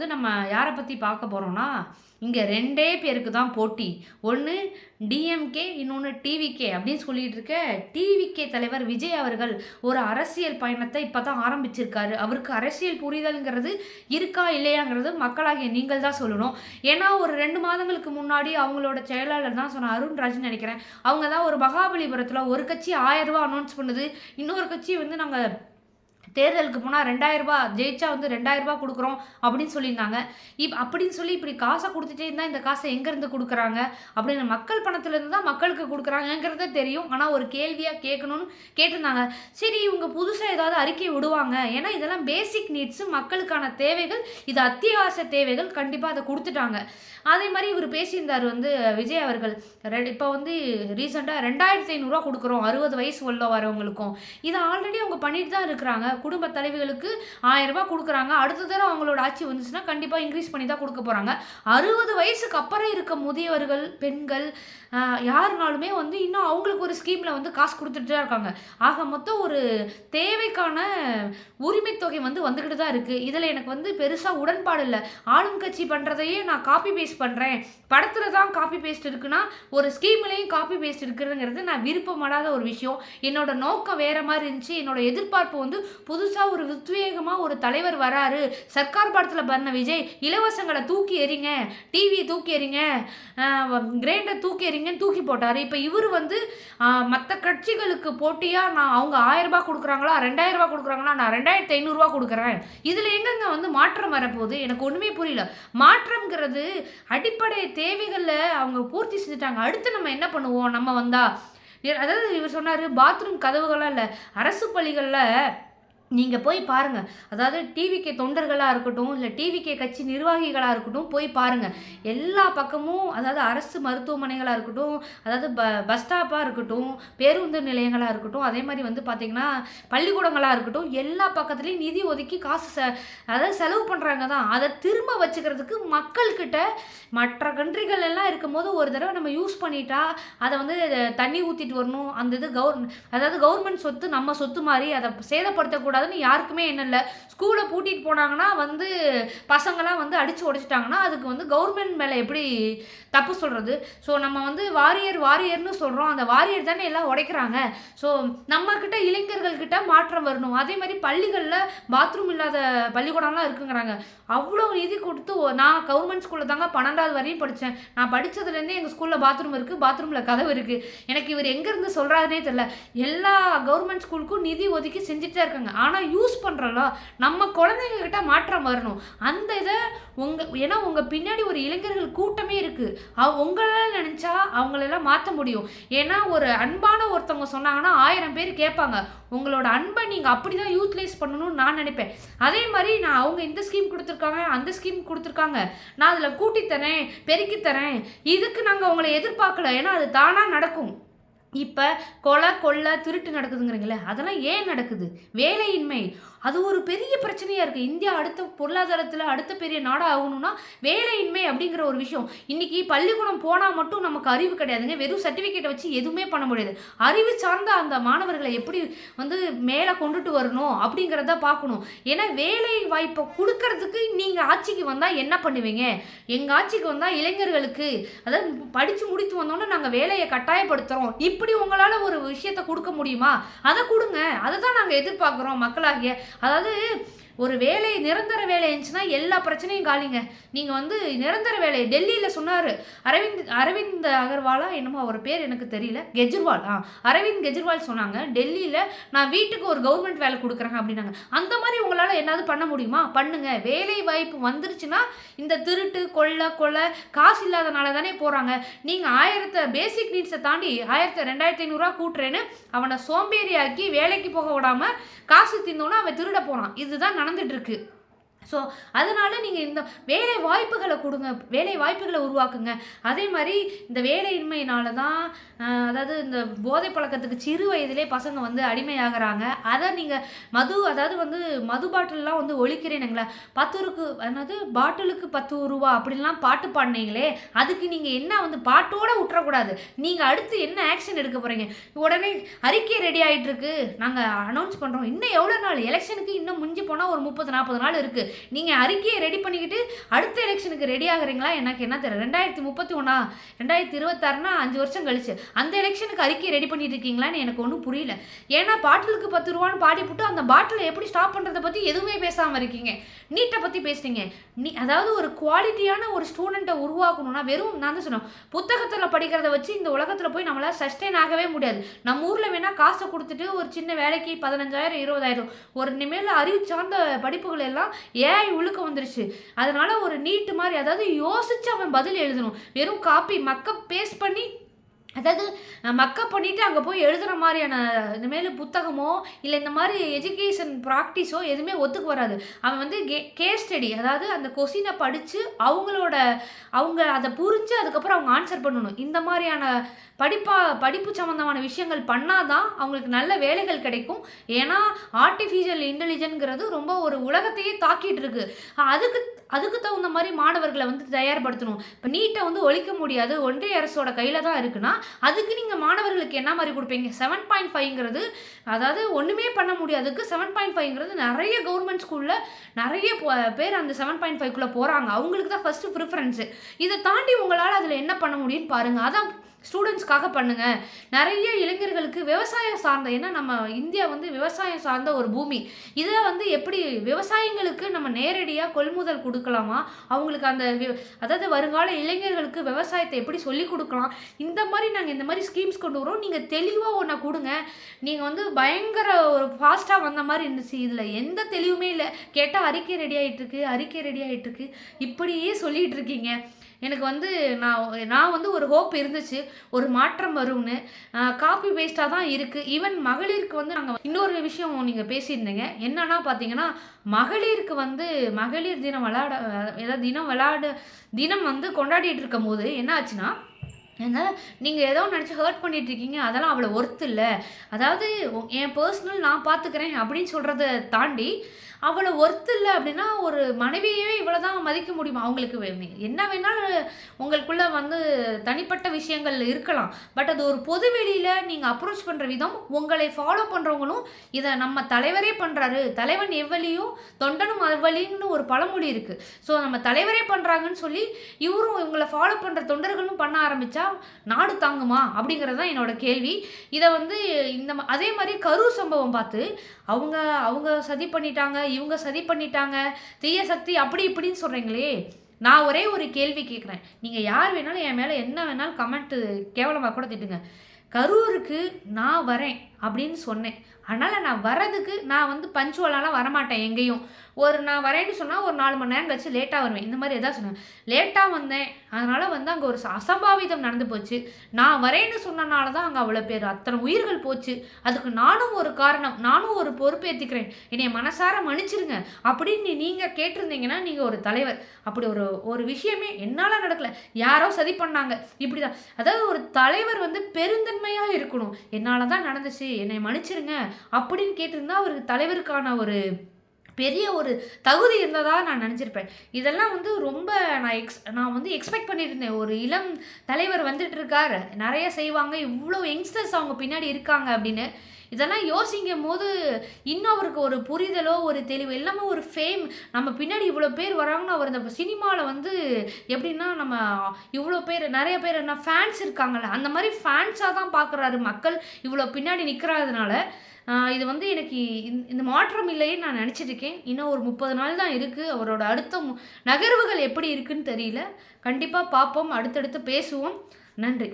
வந்து நம்ம யாரை பற்றி பார்க்க போகிறோம்னா, இங்கே 2 பேருக்கு தான் போட்டி. ஒன்று டிஎம்கே, இன்னொன்று டிவிகே அப்படின்னு சொல்லிட்டு இருக்க டிவிகே தலைவர் விஜய் அவர்கள் ஒரு அரசியல் பயணத்தை இப்போ தான் ஆரம்பிச்சிருக்காரு. அவருக்கு அரசியல் புரிதல்ங்கிறது இருக்கா இல்லையாங்கிறது மக்களாகிய நீங்கள் தான் சொல்லணும். ஏன்னா ஒரு 2 மாதங்களுக்கு முன்னாடி அவங்களோட செயலாளர் தான் சொன்ன அருண்ராஜ்னு நினைக்கிறேன். அவங்க தான் ஒரு மகாபலிபுரத்தில் ஒரு கட்சி ரூ. 1000 அனௌன்ஸ் பண்ணுது, இன்னொரு கட்சி வந்து நாங்கள் தேர்தலுக்கு போனால் ரூ. 2000 ஜெயிச்சா வந்து ரூ. 2000 கொடுக்குறோம் அப்படின்னு சொல்லியிருந்தாங்க. அப்படின்னு சொல்லி இப்படி காசை கொடுத்துட்டே இருந்தால் இந்த காசை எங்கேருந்து கொடுக்குறாங்க அப்படின்னு மக்கள் பணத்துலேருந்து தான் மக்களுக்கு கொடுக்குறாங்கங்கிறத தெரியும். ஆனால் ஒரு கேள்வியாக கேட்கணும்னு கேட்டிருந்தாங்க. சரி, இவங்க புதுசாக ஏதாவது அறிக்கை விடுவாங்க, ஏன்னா இதெல்லாம் பேசிக் நீட்ஸு, மக்களுக்கான தேவைகள், இது அத்தியாவசிய தேவைகள், கண்டிப்பாக அதை கொடுத்துட்டாங்க. அதே மாதிரி இவர் பேசியிருந்தார் வந்து விஜய் அவர்கள். இப்போ வந்து ரீசெண்டாக ரூ. 2500 கொடுக்குறோம் 60 வயசு உள்ள வரவங்களுக்கும். இதை ஆல்ரெடி அவங்க பண்ணிட்டு தான் இருக்கிறாங்க. குடும்ப தலைவிகளுக்கு ரூ. 1000 கொடுக்குறாங்க. அடுத்த தடவை அவங்களோட ஆட்சி வந்துச்சுன்னா கண்டிப்பாக இன்க்ரீஸ் பண்ணி தான் கொடுக்க போகிறாங்க. 60 வயசுக்கு அப்புறம் இருக்க முதியவர்கள், பெண்கள், யாருனாலுமே வந்து இன்னும் அவங்களுக்கு ஒரு ஸ்கீமில் வந்து காசு கொடுத்துட்டு தான் இருக்காங்க. ஆக மொத்தம் ஒரு தேவைக்கான உரிமை தொகை வந்து வந்துக்கிட்டு தான் இருக்குது. இதில் எனக்கு வந்து பெருசாக உடன்பாடு இல்லை. ஆளும் கட்சி பண்ணுறதையே நான் காப்பி பேஸ்ட் பண்ணுறேன், படத்தில் தான் காப்பி பேஸ்ட் இருக்குன்னா ஒரு ஸ்கீம்லேயும் காப்பி பேஸ்ட் இருக்குதுங்கிறது நான் விருப்பப்படாத ஒரு விஷயம். என்னோட நோக்கம் வேறு மாதிரி இருந்துச்சு. என்னோட எதிர்பார்ப்பு வந்து புதுசாக ஒரு உத்வேகமாக ஒரு தலைவர் வராரு, சர்க்கார் படத்தில் பண்ண விஜய் இலவசங்களை தூக்கி எறிங்க, டிவியை தூக்கி எறிங்க, கிரைண்டர் தூக்கி எறிங்கன்னு தூக்கி போட்டார். இப்போ இவர் வந்து மற்ற கட்சிகளுக்கு போட்டியாக நான் அவங்க ரூ. 1000 கொடுக்குறாங்களா, ரூ. 2000 கொடுக்குறாங்களா, நான் ரூ. 2500 கொடுக்குறேன், இதில் எங்கெங்க வந்து மாற்றம் வரப்போகுது? எனக்கு ஒன்றுமே புரியல. மாற்றம்ங்கிறது அடிப்படை தேவைகளில் அவங்க பூர்த்தி செஞ்சுட்டாங்க. அடுத்து நம்ம என்ன பண்ணுவோம்? நம்ம வந்தா அதாவது இவர் சொன்னார், பாத்ரூம் கதவுகளாக இல்லை, அரசு பள்ளிகளில் நீங்கள் போய் பாருங்கள். அதாவது டிவிகே தொண்டர்களாக இருக்கட்டும், இல்லை டிவிகே கட்சி நிர்வாகிகளாக இருக்கட்டும், போய் பாருங்கள். எல்லா பக்கமும், அதாவது அரசு மருத்துவமனைகளாக இருக்கட்டும், அதாவது பஸ் ஸ்டாப்பாக இருக்கட்டும், பேருந்து நிலையங்களாக இருக்கட்டும், அதே மாதிரி வந்து பார்த்திங்கன்னா பள்ளிக்கூடங்களாக இருக்கட்டும், எல்லா பக்கத்துலேயும் நிதி ஒதுக்கி காசு அதாவது செலவு பண்ணுறாங்க தான். அதை திரும்ப வச்சுக்கிறதுக்கு மக்கள்கிட்ட மற்ற கண்ட்ரிகள் எல்லாம் இருக்கும்போது ஒரு தடவை நம்ம யூஸ் பண்ணிட்டா அதை வந்து தண்ணி ஊற்றிட்டு வரணும். அந்த இது அதாவது கவர்மெண்ட் சொத்து, நம்ம சொத்து மாதிரி அதை சேதப்படுத்தக்கூடாது யாருக்குமே என்ன இல்லை. ஸ்கூலை பூட்டிட்டு போனாங்கன்னா வந்து பசங்களாம் வந்து அடித்து உடைச்சிட்டாங்கன்னா அதுக்கு வந்து கவர்மெண்ட் மேலே எப்படி தப்பு சொல்கிறது? ஸோ நம்ம வந்து வாரியர்னு சொல்கிறோம், அந்த வாரியர் தானே எல்லாம் உடைக்கிறாங்க. ஸோ நம்மக்கிட்ட இளைஞர்கள்கிட்ட மாற்றம் வரணும். அதே மாதிரி பள்ளிகளில் பாத்ரூம் இல்லாத பள்ளிக்கூடம்லாம் இருக்குங்கிறாங்க. அவ்வளோ நிதி கொடுத்து நான் கவர்மெண்ட் ஸ்கூலில் தாங்க 12வது வரையும் படித்தேன். நான் படித்ததுலேருந்தே எங்கள் ஸ்கூலில் பாத்ரூம் இருக்குது, பாத்ரூமில் கதவு இருக்குது. எனக்கு இவர் எங்கேருந்து சொல்கிறாருனே தெரியல. எல்லா கவர்மெண்ட் ஸ்கூலுக்கும் நிதி ஒதுக்கி செஞ்சுட்டு தான் இருக்காங்க. ஆனால் யூஸ் பண்ணுறோம்ல, நம்ம குழந்தைங்கக்கிட்ட மாற்றம் வரணும். அந்த இதை ஏன்னா உங்கள் பின்னாடி ஒரு இளைஞர்கள் கூட்டமே இருக்குது. உங்களால் நினச்சா அவங்களெல்லாம் மாற்ற முடியும். ஏன்னா ஒரு அன்பான ஒருத்தவங்க சொன்னாங்கன்னா 1000 பேர் கேட்பாங்க. உங்களோட அன்பை நீங்கள் அப்படி தான் யூட்டிலைஸ் பண்ணணும்னு நான் நினைப்பேன். அதே மாதிரி நான் அவங்க இந்த ஸ்கீம் கொடுத்துருக்காங்க, அந்த ஸ்கீம் கொடுத்துருக்காங்க, நான் அதில் கூட்டித்தரேன், பெருக்கித்தரேன், இதுக்கு நாங்கள் உங்களை எதிர்பார்க்கல. ஏன்னா அது தானாக நடக்கும். இப்போ கொலை, கொள்ளை, திருட்டு நடக்குதுங்கிறீங்களே, அதெல்லாம் ஏன் நடக்குது? வேலையின்மை, அது ஒரு பெரிய பிரச்சனையாக இருக்குது. இந்தியா அடுத்த பொருளாதாரத்தில் அடுத்த பெரிய நாடாக ஆகணும்னா வேலையின்மை அப்படிங்கிற ஒரு விஷயம். இன்றைக்கி பள்ளிக்கூடம் போனால் மட்டும் நமக்கு அறிவு கிடையாதுங்க. வெறும் சர்டிஃபிகேட்டை வச்சு எதுவுமே பண்ண முடியாது. அறிவு சார்ந்த அந்த மாணவர்களை எப்படி வந்து மேலே கொண்டுட்டு வரணும் அப்படிங்கிறத பார்க்கணும். ஏன்னா வேலை வாய்ப்பை கொடுக்கறதுக்கு நீங்கள் ஆட்சிக்கு வந்தால் என்ன பண்ணுவீங்க? எங்கள் ஆட்சிக்கு வந்தால் இளைஞர்களுக்கு, அதாவது படித்து முடித்து வந்தோன்னே நாங்கள் வேலையை கட்டாயப்படுத்துகிறோம், இப்படி உங்களால் ஒரு விஷயத்தை கொடுக்க முடியுமா? அதை கொடுங்க. அதை தான் நாங்கள் எதிர்பார்க்குறோம் மக்களாகிய. அதாவது ஒரு வேலை, நிரந்தர வேலை இருந்துச்சுன்னா எல்லா பிரச்சனையும் காலிங்க. நீங்கள் வந்து நிரந்தர வேலை டெல்லியில் சொன்னார் அரவிந்த் அகர்வாலா என்னமோ அவர் பேர் எனக்கு தெரியல, கெஜ்ரிவால், அரவிந்த் கெஜ்ரிவால் சொன்னாங்க டெல்லியில், நான் வீட்டுக்கு ஒரு கவர்மெண்ட் வேலை கொடுக்குறேங்க அப்படின்னாங்க. அந்த மாதிரி உங்களால் என்னாவது பண்ண முடியுமா? பண்ணுங்க. வேலை வாய்ப்பு வந்துருச்சுன்னா இந்த திருட்டு, கொள்ளை, காசு இல்லாதனால தானே போகிறாங்க. நீங்கள் 1000 பேசிக் நீட்ஸை தாண்டி 2500 கூட்டுறேன்னு அவனை சோம்பேறியாக்கி வேலைக்கு போக விடாமல் காசு தின்னோன்னா அவன் திருட போனான். இதுதான் நடந்துட்டு இருக்கு. ஸோ அதனால் நீங்கள் இந்த வேலை வாய்ப்புகளை கொடுங்க, வேலை வாய்ப்புகளை உருவாக்குங்க. அதே மாதிரி இந்த வேலையின்மையினால தான் அதாவது இந்த போதை பழக்கத்துக்கு சிறு வயதிலே பசங்க வந்து அடிமையாகிறாங்க. அதை நீங்கள் அதாவது வந்து மது பாட்டிலெலாம் வந்து ஒழிக்கிறேனுங்களா, 10 அதாவது பாட்டிலுக்கு 10 ரூபா அப்படின்லாம் பாட்டு பாடினீங்களே, அதுக்கு நீங்கள் என்ன வந்து பாட்டோடு விட்டுறக்கூடாது. நீங்கள் அடுத்து என்ன ஆக்ஷன் எடுக்க போகிறீங்க? உடனே அறிக்கை ரெடி ஆகிட்டுருக்கு, நாங்கள் அனௌன்ஸ் பண்ணுறோம். இன்னும் எவ்வளோ நாள்? எலெக்ஷனுக்கு இன்னும் முடிஞ்சு போனால் ஒரு 30-40 நாள் இருக்குது. நீங்கள் அறிக்கையை ரெடி பண்ணிக்கிட்டு அடுத்த எலெக்ஷனுக்கு ரெடி ஆகுறீங்களா? எனக்கு என்ன தெரியல. 2031 2026னா 5 வருஷம் கழிச்சு அந்த எலெக்ஷனுக்கு அறிக்கையை ரெடி பண்ணிட்டு இருக்கீங்களான்னு எனக்கு ஒன்றும் புரியல. ஏன்னா பாட்டிலுக்கு 10 ரூபான்னு பாடி போட்டு அந்த பாட்டிலை எப்படி ஸ்டாப் பண்ணுறதை பற்றி எதுவுமே பேசாமல் இருக்கீங்க. நீட்டை பற்றி பேசுறீங்க. அதாவது ஒரு குவாலிட்டியான ஒரு ஸ்டூடெண்ட்டை உருவாக்கணும்னா வெறும் நான் தான் சொன்னேன், புத்தகத்தில் படிக்கிறத வச்சு இந்த உலகத்தில் போய் நம்மளால் சஸ்டெயின் ஆகவே முடியாது. நம்ம ஊரில் வேணால் காசை கொடுத்துட்டு ஒரு சின்ன வேலைக்கு 15,000 20,000 ஒரு இனிமேல் அறிவு சார்ந்த படிப்புகள் எல்லாம் ஏஐ உழுக்க வந்துருச்சு. அதனால ஒரு நீட்டு மாதிரி, அதாவது யோசிச்சு அவன் பதில் எழுதணும். வெறும் காப்பி மக்கப் பேஸ்ட் பண்ணி, அதாவது மக்கப் பண்ணிவிட்டு அங்கே போய் எழுதுகிற மாதிரியான இனிமேல் புத்தகமோ இல்லை இந்த மாதிரி எஜுகேஷன் ப்ராக்டிஸோ எதுவுமே ஒத்துக்கு வராது. அவன் வந்து கேஸ் ஸ்டடி, அதாவது அந்த கொஸ்டினை படித்து அவங்க அதை புரிஞ்சு அதுக்கப்புறம் அவங்க ஆன்சர் பண்ணணும். இந்த மாதிரியான படிப்பு சம்மந்தமான விஷயங்கள் பண்ணாதான் அவங்களுக்கு நல்ல வேலைகள் கிடைக்கும். ஏன்னா ஆர்டிஃபிஷியல் இன்டெலிஜென்ட்ங்கிறது ரொம்ப ஒரு உலகத்தையே தாக்கிட்டு இருக்கு. அதுக்கு தகுந்த மாதிரி மாணவர்களை வந்து தயார்படுத்தணும். இப்போ நீட்டை வந்து ஒழிக்க முடியாது, ஒன்றிய அரசோட கையில் தான் இருக்குன்னா அதுக்கு நீங்கள் மாணவர்களுக்கு என்ன மாதிரி கொடுப்பீங்க? 7.5ங்கிறது, அதாவது ஒன்றுமே பண்ண முடியாதுக்கு 7.5ங்கிறது நிறைய கவர்மெண்ட் ஸ்கூலில் நிறைய பேர் அந்த 7.5க்குள்ளே போகிறாங்க. அவங்களுக்கு தான் ஃபஸ்ட்டு ப்ரிஃபரன்ஸு. இதை தாண்டி உங்களால் அதில் என்ன பண்ண முடியும்னு பாருங்கள். அதான் ஸ்டூடெண்ட்ஸ்க்காக பண்ணுங்கள். நிறைய இளைஞர்களுக்கு விவசாயம் சார்ந்த, ஏன்னா நம்ம இந்தியா வந்து விவசாயம் சார்ந்த ஒரு பூமி. இதில் வந்து எப்படி விவசாயிங்களுக்கு நம்ம நேரடியாக கொள்முதல் கொடுக்கலாமா, அவங்களுக்கு அந்த அதாவது வருங்கால இளைஞர்களுக்கு விவசாயத்தை எப்படி சொல்லிக் கொடுக்கலாம், இந்த மாதிரி நாங்கள் இந்த மாதிரி ஸ்கீம்ஸ் கொண்டு வரோம். நீங்கள் தெளிவாக ஒன்றை கொடுங்க. நீங்கள் வந்து பயங்கர ஒரு ஃபாஸ்ட்டாக வந்த மாதிரி இருந்துச்சு, இதில் எந்த தெளிவுமே இல்லை. கேட்டால் அறிக்கை ரெடி ஆகிட்டுருக்கு இப்படியே சொல்லிகிட்டு இருக்கீங்க. எனக்கு வந்து நான் வந்து ஒரு ஹோப் இருந்துச்சு, ஒரு மாற்றம் வரும்னு. காப்பி பேஸ்ட்டாக தான் இருக்குது. ஈவன் மகளிருக்கு வந்து நாங்கள் இன்னொரு விஷயம் நீங்கள் பேசியிருந்தீங்க. என்னன்னா பார்த்தீங்கன்னா, மகளிருக்கு வந்து மகளிர் தினம் தினம் வந்து கொண்டாடிட்டு இருக்கும் போது என்ன ஆச்சுன்னா, அதனால் நீங்கள் ஏதோ நினச்சி ஹர்ட் பண்ணிகிட்ருக்கீங்க, அதெல்லாம் அவ்வளோ ஒர்த்து இல்லை. அதாவது என் பர்சனல் நான் பார்த்துக்கிறேன் அப்படின்னு சொல்கிறத தாண்டி அவ்வளோ ஒர்த்து இல்லை அப்படின்னா ஒரு மனைவியவே இவ்வளோ தான் மதிக்க முடியுமா? அவங்களுக்கு என்ன வேணாலும் உங்களுக்குள்ளே வந்து தனிப்பட்ட விஷயங்கள் இருக்கலாம். பட் அது ஒரு பொது வெளியில் நீங்கள் அப்ரோச் பண்ணுற விதம், உங்களை ஃபாலோ பண்ணுறவங்களும் இதை நம்ம தலைவரே பண்ணுறாரு, தலைவன் எவ்வளியும் தொண்டனும் அவ்வளின்னு ஒரு பழமொழி இருக்குது. ஸோ நம்ம தலைவரே பண்ணுறாங்கன்னு சொல்லி இவரும் இவங்களை ஃபாலோ பண்ணுற தொண்டர்களும் பண்ண ஆரம்பித்தா நாடு தாங்குமா அப்படிங்கிறது தான் என்னோட கேள்வி. இதை வந்து அதே மாதிரி கரூர் சம்பவம் பார்த்து அவங்க சதி பண்ணிட்டாங்க, இவங்க சதி பண்ணிட்டாங்க, தீய சக்தி அப்படி இப்படின்னு சொல்கிறீங்களே. நான் ஒரே ஒரு கேள்வி கேட்குறேன். நீங்கள் யார் வேணாலும் என் மேலே என்ன வேணாலும் கமெண்ட்டு கேவலமாக கூட திட்டுங்க. கரூருக்கு நான் வரேன் அப்படின்னு சொன்னேன். அதனால் நான் வர்றதுக்கு நான் வந்து பஞ்சுவலாலாம் வரமாட்டேன் எங்கேயும். நான் வரேன்னு சொன்னால் ஒரு 4 மணி நேரம் கழிச்சு லேட்டாக வருவேன். இந்த மாதிரி எதாவது சொன்னேன். லேட்டாக வந்தேன், அதனால் வந்து அங்கே ஒரு அசம்பாவிதம் நடந்து போச்சு. நான் வரேன்னு சொன்னனால தான் அங்கே அவ்வளோ பேர் அத்தனை உயிர்கள் போச்சு. அதுக்கு நானும் ஒரு காரணம், நானும் ஒரு பொறுப்பேற்றுக்கிறேன், என்னை மனசார மன்னிச்சிருங்க அப்படின்னு நீங்கள் கேட்டிருந்தீங்கன்னா நீங்கள் ஒரு தலைவர். அப்படி ஒரு விஷயமே என்னால் நடக்கலை, யாரோ சதி பண்ணாங்க, இப்படி தான். அதாவது ஒரு தலைவர் வந்து பெருந்தன்மையாக இருக்கணும். என்னால் தான் நடந்துச்சு, என்னை மன்னிச்சிருங்க அப்படின்னு கேட்டிருந்தா அவருக்கு தலைவருக்கான ஒரு பெரிய ஒரு தகுதி இருந்ததா நான் நினச்சிருப்பேன். இதெல்லாம் வந்து ரொம்ப நான் வந்து எக்ஸ்பெக்ட் பண்ணிட்டு இருந்தேன். ஒரு இளம் தலைவர் வந்துட்டு இருக்காரு, நிறைய செய்வாங்க, இவ்வளோ யங்ஸ்டர்ஸ் அவங்க பின்னாடி இருக்காங்க அப்படின்னு. இதெல்லாம் யோசிக்கும் போது இன்னும் அவருக்கு ஒரு புரிதலோ ஒரு தெளிவு எல்லாமே ஒரு ஃபேம், நம்ம பின்னாடி இவ்வளோ பேர் வராங்கன்னு அவர் இந்த சினிமாவில் வந்து எப்படின்னா நம்ம இவ்வளோ பேர் நிறைய பேர் என்ன ஃபேன்ஸ் இருக்காங்கல்ல, அந்த மாதிரி ஃபேன்ஸாக தான் பார்க்குறாரு மக்கள் இவ்வளோ பின்னாடி நிற்கிறதுனால. இது வந்து எனக்கு இந்த மாற்றம் இல்லையே நான் நினச்சிருக்கேன். இன்னும் ஒரு 30 நாள் தான் இருக்குது. அவரோட அடுத்த நகர்வுகள் எப்படி இருக்குன்னு தெரியல. கண்டிப்பாக பார்ப்போம், அடுத்தடுத்து பேசுவோம். நன்றி.